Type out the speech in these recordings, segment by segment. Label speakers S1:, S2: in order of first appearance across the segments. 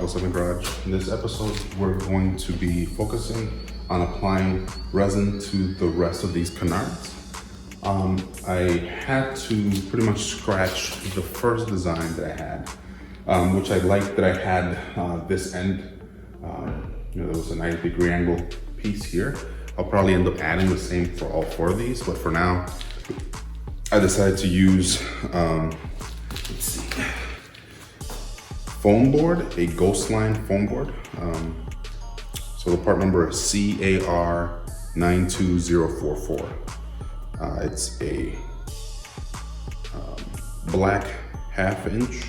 S1: What's up in garage? In this episode, we're going to be focusing on applying resin to the rest of these canards. I had to pretty much scratch the first design that I had, which I liked that I had this end. There was a 90-degree angle piece here. I'll probably end up adding the same for all four of these, but for now, I decided to use, let's see, foam board, a ghost line foam board. So the part number is CAR92044. It's a black 1/2 inch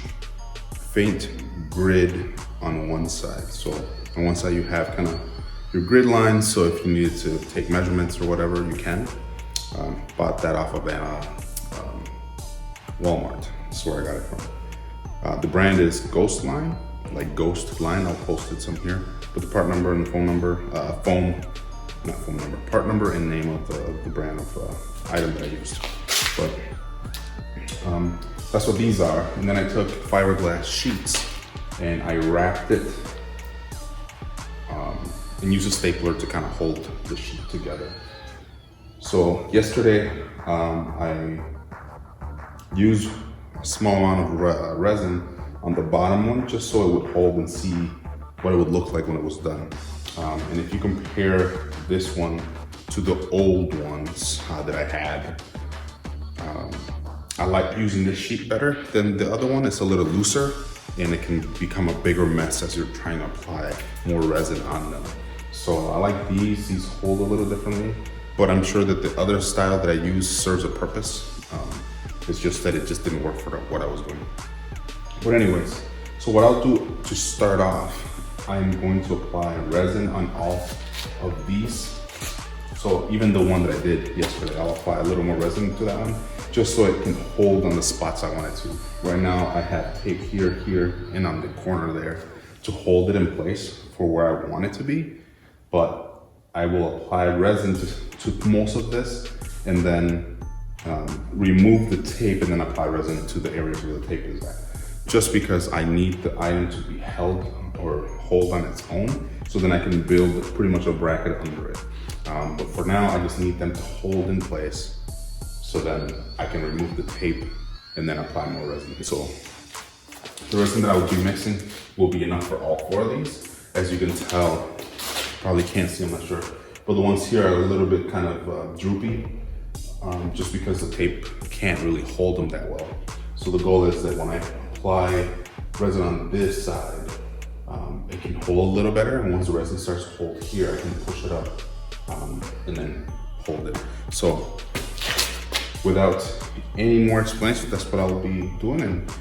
S1: faint grid on one side. So on one side you have kind of your grid lines, so if you needed to take measurements or whatever, you can. Bought that off of Walmart. That's where I got it from. The brand is Ghost Line, like Ghost Line. I'll post it some here. Put the part number and the phone number, part number and name of the brand of item that I used. But that's what these are. And then I took fiberglass sheets and I wrapped it and used a stapler to kind of hold the sheet together. So yesterday I used a small amount of resin on the bottom one just so it would hold and see what it would look like when it was done. And if you compare this one to the old ones that I had, I like using this sheet better than the other one. It's a little looser and it can become a bigger mess as you're trying to apply more resin on them. So I like these hold a little differently, but I'm sure that the other style that I use serves a purpose. It's just that it just didn't work for what I was doing. But anyways, so what I'll do to start off, I'm going to apply resin on all of these. So even the one that I did yesterday, I'll apply a little more resin to that one, just so it can hold on the spots I want it to. Right now I have tape here, and on the corner there to hold it in place for where I want it to be. But I will apply resin to most of this and then remove the tape and then apply resin to the areas where the tape is at. Just because I need the item to be held or hold on its own, so then I can build pretty much a bracket under it. But for now, I just need them to hold in place so then I can remove the tape and then apply more resin. So the resin that I will be mixing will be enough for all four of these. As you can tell, probably can't see, I'm not sure, but the ones here are a little bit kind of droopy, just because the tape can't really hold them that well. So the goal is that when I apply resin on this side, it can hold a little better, and once the resin starts to hold here, I can push it up and then hold it. So without any more explanation, that's what I'll be doing, and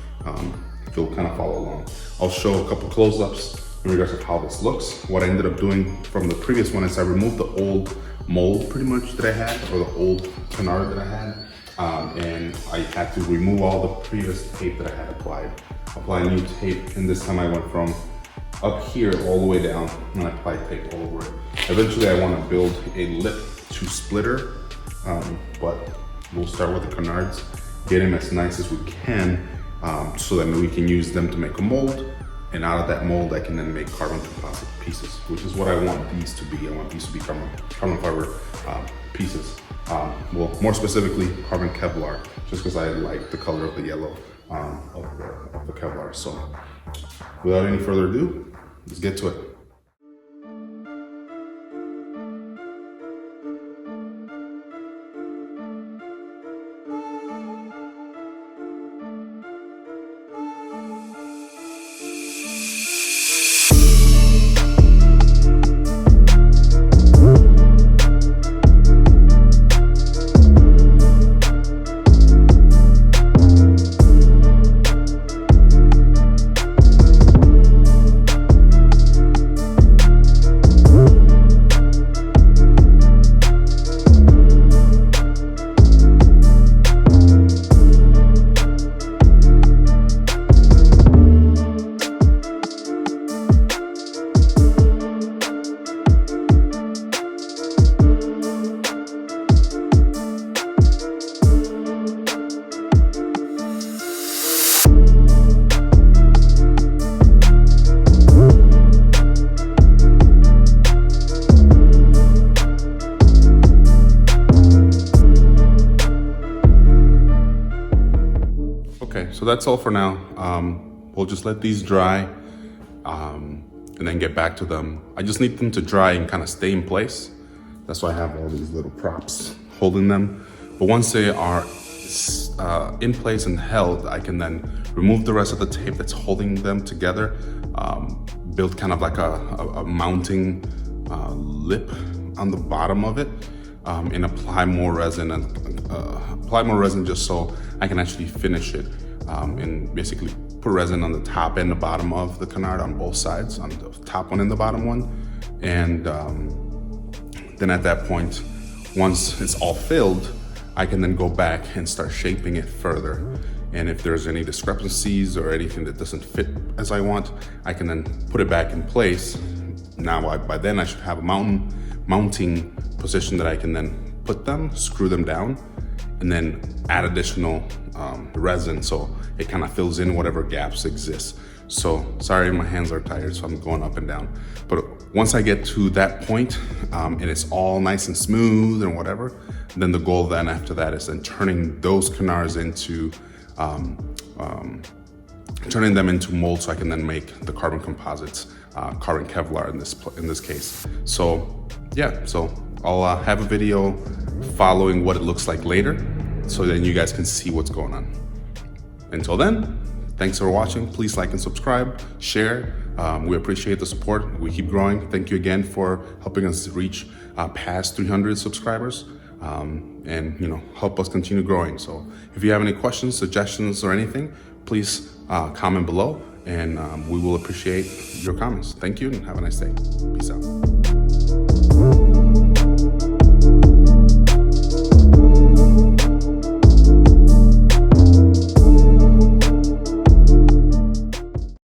S1: you'll kind of follow along. I'll show a couple close-ups in regards to how this looks. What I ended up doing from the previous one is I removed the old mold pretty much that I had, or the old canard that I had, and I had to remove all the previous tape that I had applied. Apply new tape, and this time I went from up here all the way down and I applied tape all over it. Eventually I want to build a lip to splitter, but we'll start with the canards, get them as nice as we can, so that we can use them to make a mold, and out of that mold I can then make carbon composite pieces, which is what I want these to be. I want these to be carbon fiber pieces. Well, more specifically carbon Kevlar, just because I like the color of the yellow of the Kevlar. So without any further ado, let's get to it. that's all for now. We'll just let these dry and then get back to them. I just need them to dry and kind of stay in place. That's why I have all these little props holding them. But once they are in place and held, I can then remove the rest of the tape that's holding them together, build kind of like a mounting lip on the bottom of it, and apply more resin just so I can actually finish it, and basically put resin on the top and the bottom of the canard on both sides, on the top one and the bottom one. And then at that point, once it's all filled, I can then go back and start shaping it further. And if there's any discrepancies or anything that doesn't fit as I want, I can then put it back in place. Now by then I should have a mounting position that I can then put them, screw them down, and then add additional resin so it kind of fills in whatever gaps exist. So sorry, my hands are tired, so I'm going up and down. But once I get to that point, and it's all nice and smooth and whatever, then the goal then after that is then turning those canards into turning them into mold, so I can then make the carbon composites, carbon Kevlar in this case. So yeah, so I'll have a video following what it looks like later, so then you guys can see what's going on. Until then, thanks for watching. Please like and subscribe, share. We appreciate the support. We keep growing. Thank you again for helping us reach past 300 subscribers, and help us continue growing. So if you have any questions, suggestions, or anything, please comment below, and we will appreciate your comments. Thank you and have a nice day. Peace out.